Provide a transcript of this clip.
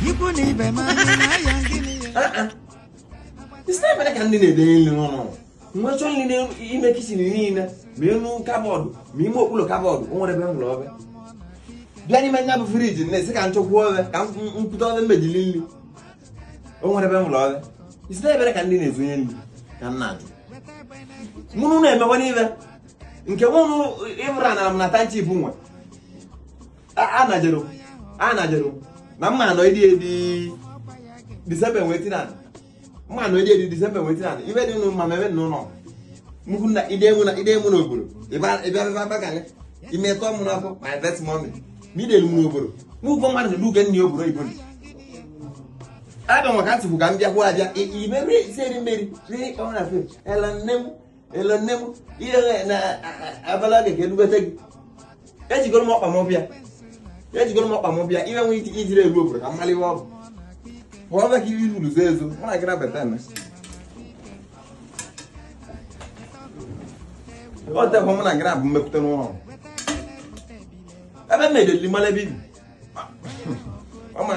It's not like I need a no. Much only in the kitchen in me cupboard, me more cupboard, or whatever love. Granny might have a fridge, and they can't talk water, can't put on the medley. Oh, whatever love. It's not like I need a win. I'm not. Moon never one either. In Kamono, I'm not anti boomer. Anajero. Mamma, no idea the December waiting on. Man, no idea the December waiting on. Even though Mamma no. Mukunda idemuna. If I back, you may come up my best mommy. Middle move. Move on and look at your brain. I don't want to Gambia. He may say, Mary, on a fish. Ellen Nemo, Avalaga can do it. Let's go more Mobia. Let's go more Mobia, even when it is a rubber. I'm Mali Wab. Whatever he will say, when I grab a pen. What the woman I grab Mepton. I made it Limalabi. I'm a